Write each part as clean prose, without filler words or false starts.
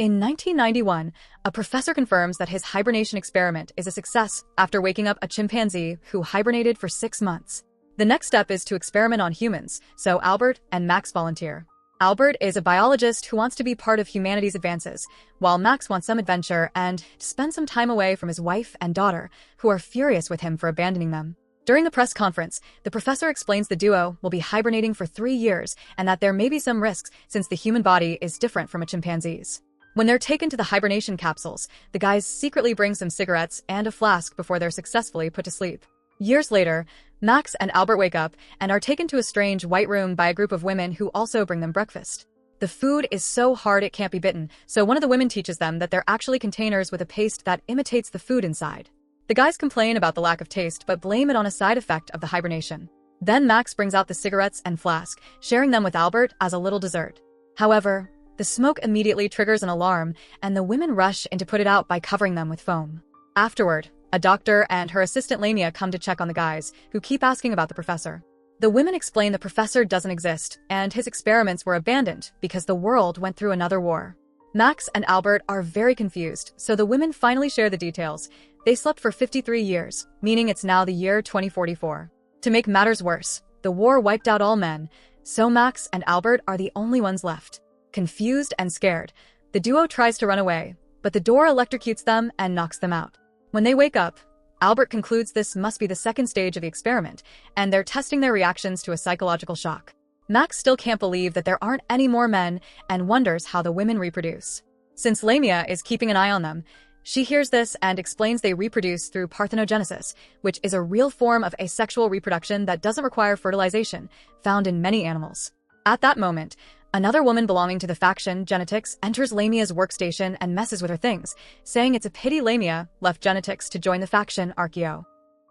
In 1991, a professor confirms that his hibernation experiment is a success after waking up a chimpanzee who hibernated for 6 months. The next step is to experiment on humans, so Albert and Max volunteer. Albert is a biologist who wants to be part of humanity's advances, while Max wants some adventure and to spend some time away from his wife and daughter, who are furious with him for abandoning them. During the press conference, the professor explains the duo will be hibernating for 3 years and that there may be some risks since the human body is different from a chimpanzee's. When they're taken to the hibernation capsules, the guys secretly bring some cigarettes and a flask before they're successfully put to sleep. Years later, Max and Albert wake up and are taken to a strange white room by a group of women who also bring them breakfast. The food is so hard it can't be bitten, so one of the women teaches them that they're actually containers with a paste that imitates the food inside. The guys complain about the lack of taste but blame it on a side effect of the hibernation. Then Max brings out the cigarettes and flask, sharing them with Albert as a little dessert. However, the smoke immediately triggers an alarm, and the women rush in to put it out by covering them with foam. Afterward, a doctor and her assistant Lamia come to check on the guys, who keep asking about the professor. The women explain the professor doesn't exist, and his experiments were abandoned because the world went through another war. Max and Albert are very confused, so the women finally share the details. They slept for 53 years, meaning it's now the year 2044. To make matters worse, the war wiped out all men, so Max and Albert are the only ones left. Confused and scared, the duo tries to run away, but the door electrocutes them and knocks them out. When they wake up, Albert concludes this must be the second stage of the experiment, and they're testing their reactions to a psychological shock. Max still can't believe that there aren't any more men and wonders how the women reproduce. Since Lamia is keeping an eye on them, she hears this and explains they reproduce through parthenogenesis, which is a real form of asexual reproduction that doesn't require fertilization, found in many animals. At that moment, another woman belonging to the faction Genetics enters Lamia's workstation and messes with her things, saying it's a pity Lamia left Genetics to join the faction Archeo.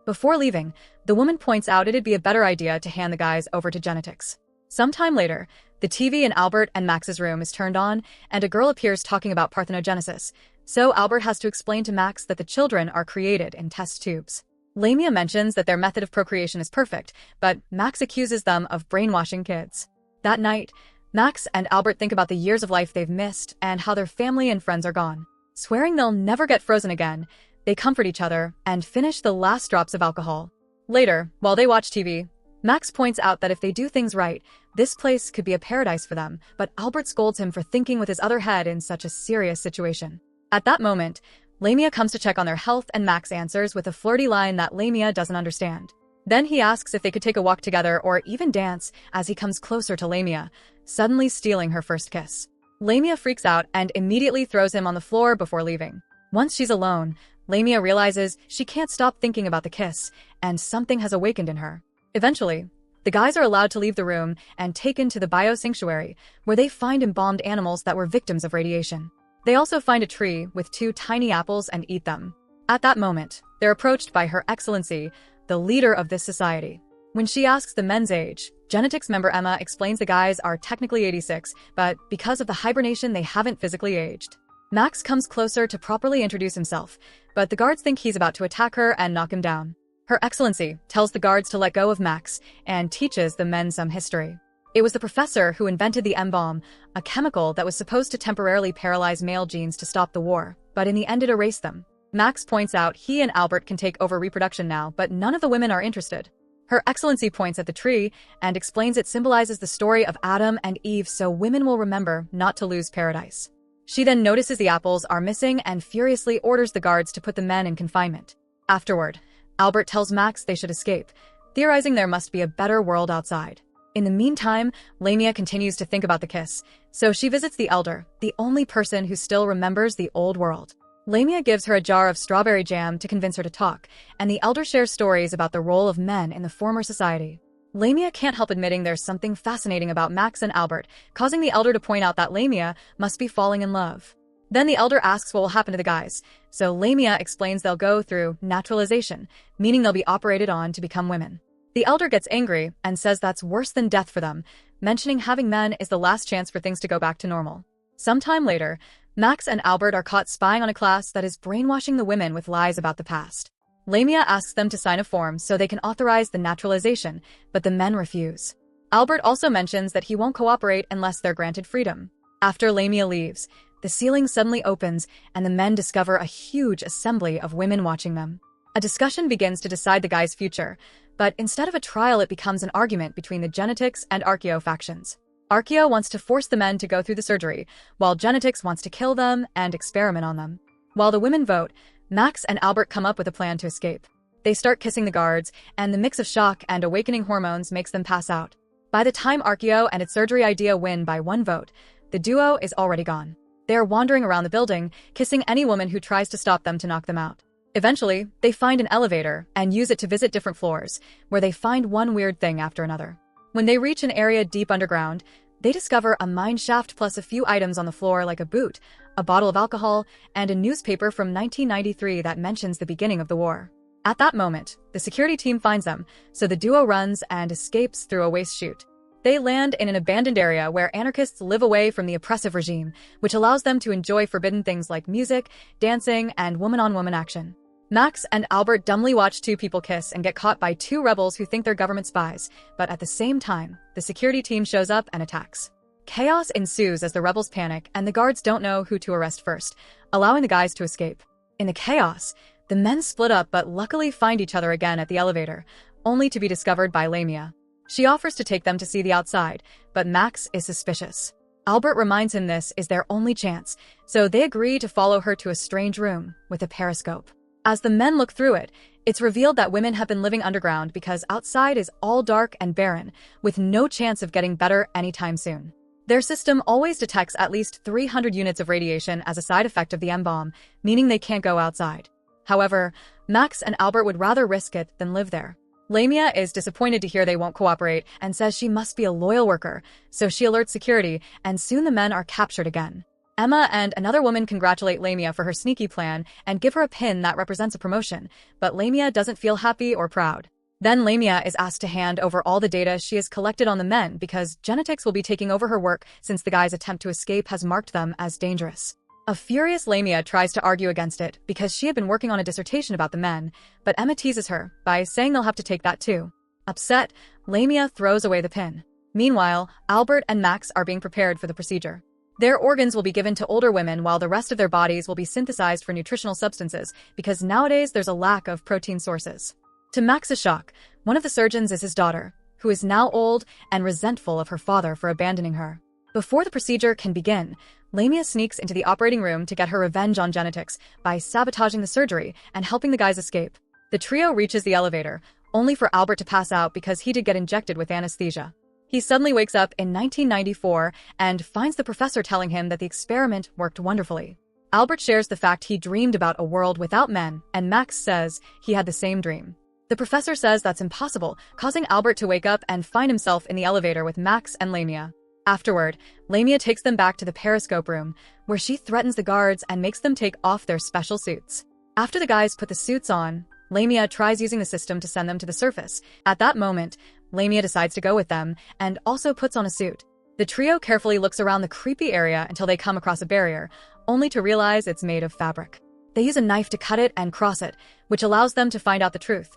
Before leaving, the woman points out it'd be a better idea to hand the guys over to Genetics. Sometime later, the TV in Albert and Max's room is turned on, and a girl appears talking about parthenogenesis, so Albert has to explain to Max that the children are created in test tubes. Lamia mentions that their method of procreation is perfect, but Max accuses them of brainwashing kids. That night, Max and Albert think about the years of life they've missed and how their family and friends are gone. Swearing they'll never get frozen again, they comfort each other and finish the last drops of alcohol. Later, while they watch TV, Max points out that if they do things right, this place could be a paradise for them, but Albert scolds him for thinking with his other head in such a serious situation. At that moment, Lamia comes to check on their health and Max answers with a flirty line that Lamia doesn't understand. Then he asks if they could take a walk together or even dance as he comes closer to Lamia, suddenly stealing her first kiss. Lamia freaks out and immediately throws him on the floor before leaving. Once she's alone, Lamia realizes she can't stop thinking about the kiss, and something has awakened in her. Eventually, the guys are allowed to leave the room and taken to the biosanctuary, where they find embalmed animals that were victims of radiation. They also find a tree with 2 tiny apples and eat them. At that moment, they're approached by Her Excellency, the leader of this society. When she asks the men's age, Genetics member Emma explains the guys are technically 86, but because of the hibernation they haven't physically aged. Max comes closer to properly introduce himself, but the guards think he's about to attack her and knock him down. Her Excellency tells the guards to let go of Max and teaches the men some history. It was the professor who invented the M-bomb, a chemical that was supposed to temporarily paralyze male genes to stop the war, but in the end it erased them. Max points out he and Albert can take over reproduction now, but none of the women are interested. Her Excellency points at the tree and explains it symbolizes the story of Adam and Eve so women will remember not to lose paradise. She then notices the apples are missing and furiously orders the guards to put the men in confinement. Afterward, Albert tells Max they should escape, theorizing there must be a better world outside. In the meantime, Lamia continues to think about the kiss, so she visits the elder, the only person who still remembers the old world. Lamia gives her a jar of strawberry jam to convince her to talk, and the elder shares stories about the role of men in the former society. Lamia can't help admitting there's something fascinating about Max and Albert, causing the elder to point out that Lamia must be falling in love. Then the elder asks what will happen to the guys, so Lamia explains they'll go through naturalization, meaning they'll be operated on to become women. The elder gets angry and says that's worse than death for them, mentioning having men is the last chance for things to go back to normal. Sometime later, Max and Albert are caught spying on a class that is brainwashing the women with lies about the past. Lamia asks them to sign a form so they can authorize the naturalization, but the men refuse. Albert also mentions that he won't cooperate unless they're granted freedom. After Lamia leaves, the ceiling suddenly opens and the men discover a huge assembly of women watching them. A discussion begins to decide the guy's future, but instead of a trial, it becomes an argument between the Genetics and Archeo factions. Archeo wants to force the men to go through the surgery, while Genetics wants to kill them and experiment on them. While the women vote, Max and Albert come up with a plan to escape. They start kissing the guards, and the mix of shock and awakening hormones makes them pass out. By the time Archeo and its surgery idea win by one vote, the duo is already gone. They are wandering around the building, kissing any woman who tries to stop them to knock them out. Eventually, they find an elevator and use it to visit different floors, where they find one weird thing after another. When they reach an area deep underground, they discover a mine shaft plus a few items on the floor like a boot, a bottle of alcohol, and a newspaper from 1993 that mentions the beginning of the war. At that moment, the security team finds them, so the duo runs and escapes through a waste chute. They land in an abandoned area where anarchists live away from the oppressive regime, which allows them to enjoy forbidden things like music, dancing, and woman-on-woman action. Max and Albert dumbly watch two people kiss and get caught by two rebels who think they're government spies, but at the same time, the security team shows up and attacks. Chaos ensues as the rebels panic and the guards don't know who to arrest first, allowing the guys to escape. In the chaos, the men split up but luckily find each other again at the elevator, only to be discovered by Lamia. She offers to take them to see the outside, but Max is suspicious. Albert reminds him this is their only chance, so they agree to follow her to a strange room with a periscope. As the men look through it, it's revealed that women have been living underground because outside is all dark and barren, with no chance of getting better anytime soon. Their system always detects at least 300 units of radiation as a side effect of the M-bomb, meaning they can't go outside. However, Max and Albert would rather risk it than live there. Lamia is disappointed to hear they won't cooperate and says she must be a loyal worker, so she alerts security, and soon the men are captured again. Emma and another woman congratulate Lamia for her sneaky plan and give her a pin that represents a promotion, but Lamia doesn't feel happy or proud. Then Lamia is asked to hand over all the data she has collected on the men because Genetics will be taking over her work since the guy's attempt to escape has marked them as dangerous. A furious Lamia tries to argue against it because she had been working on a dissertation about the men, but Emma teases her by saying they'll have to take that too. Upset, Lamia throws away the pin. Meanwhile, Albert and Max are being prepared for the procedure. Their organs will be given to older women while the rest of their bodies will be synthesized for nutritional substances because nowadays there's a lack of protein sources. To Max's shock, one of the surgeons is his daughter, who is now old and resentful of her father for abandoning her. Before the procedure can begin, Lamia sneaks into the operating room to get her revenge on Genetics by sabotaging the surgery and helping the guys escape. The trio reaches the elevator, only for Albert to pass out because he did get injected with anesthesia. He suddenly wakes up in 1994 and finds the professor telling him that the experiment worked wonderfully. Albert shares the fact he dreamed about a world without men, and Max says he had the same dream. The professor says that's impossible, causing Albert to wake up and find himself in the elevator with Max and Lamia. Afterward, Lamia takes them back to the periscope room, where she threatens the guards and makes them take off their special suits. After the guys put the suits on, Lamia tries using the system to send them to the surface. At that moment, Lamia decides to go with them and also puts on a suit. The trio carefully looks around the creepy area until they come across a barrier, only to realize it's made of fabric. They use a knife to cut it and cross it, which allows them to find out the truth.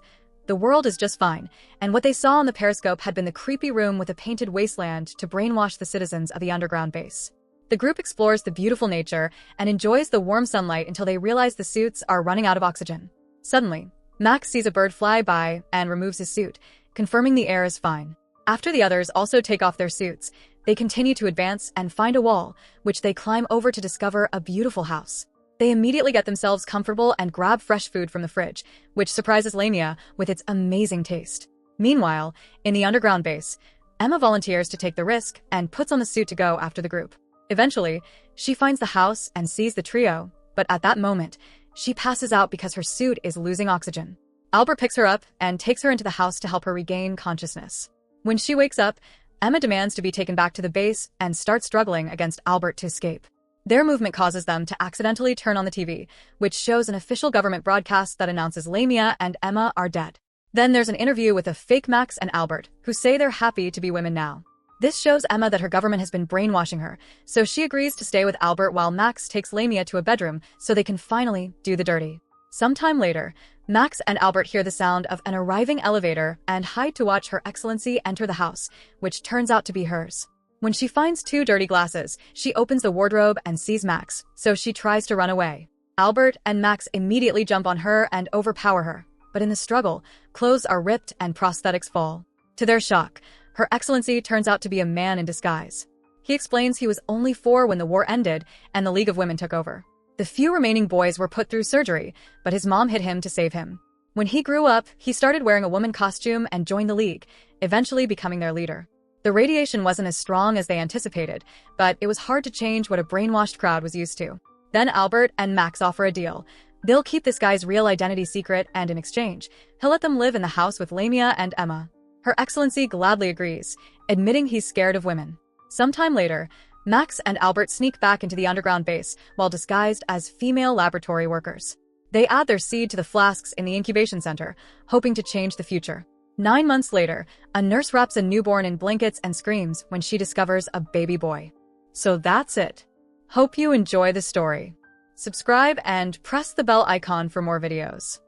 The world is just fine, and what they saw on the periscope had been the creepy room with a painted wasteland to brainwash the citizens of the underground base. The group explores the beautiful nature and enjoys the warm sunlight until they realize the suits are running out of oxygen. Suddenly, Max sees a bird fly by and removes his suit, confirming the air is fine. After the others also take off their suits, they continue to advance and find a wall, which they climb over to discover a beautiful house. They immediately get themselves comfortable and grab fresh food from the fridge, which surprises Lamia with its amazing taste. Meanwhile, in the underground base, Emma volunteers to take the risk and puts on the suit to go after the group. Eventually, she finds the house and sees the trio, but at that moment, she passes out because her suit is losing oxygen. Albert picks her up and takes her into the house to help her regain consciousness. When she wakes up, Emma demands to be taken back to the base and starts struggling against Albert to escape. Their movement causes them to accidentally turn on the TV, which shows an official government broadcast that announces Lamia and Emma are dead. Then there's an interview with a fake Max and Albert, who say they're happy to be women now. This shows Emma that her government has been brainwashing her, so she agrees to stay with Albert while Max takes Lamia to a bedroom so they can finally do the dirty. Sometime later, Max and Albert hear the sound of an arriving elevator and hide to watch Her Excellency enter the house, which turns out to be hers. When she finds two dirty glasses, she opens the wardrobe and sees Max, so she tries to run away. Albert and Max immediately jump on her and overpower her, but in the struggle, clothes are ripped and prosthetics fall. To their shock, Her Excellency turns out to be a man in disguise. He explains he was only 4 when the war ended and the League of Women took over. The few remaining boys were put through surgery, but his mom hid him to save him. When he grew up, he started wearing a woman costume and joined the League, eventually becoming their leader. The radiation wasn't as strong as they anticipated, but it was hard to change what a brainwashed crowd was used to. Then Albert and Max offer a deal. They'll keep this guy's real identity secret, and in exchange, he'll let them live in the house with Lamia and Emma. Her Excellency gladly agrees, admitting he's scared of women. Sometime later, Max and Albert sneak back into the underground base while disguised as female laboratory workers. They add their seed to the flasks in the incubation center, hoping to change the future. 9 months later, a nurse wraps a newborn in blankets and screams when she discovers a baby boy. So that's it. Hope you enjoy the story. Subscribe and press the bell icon for more videos.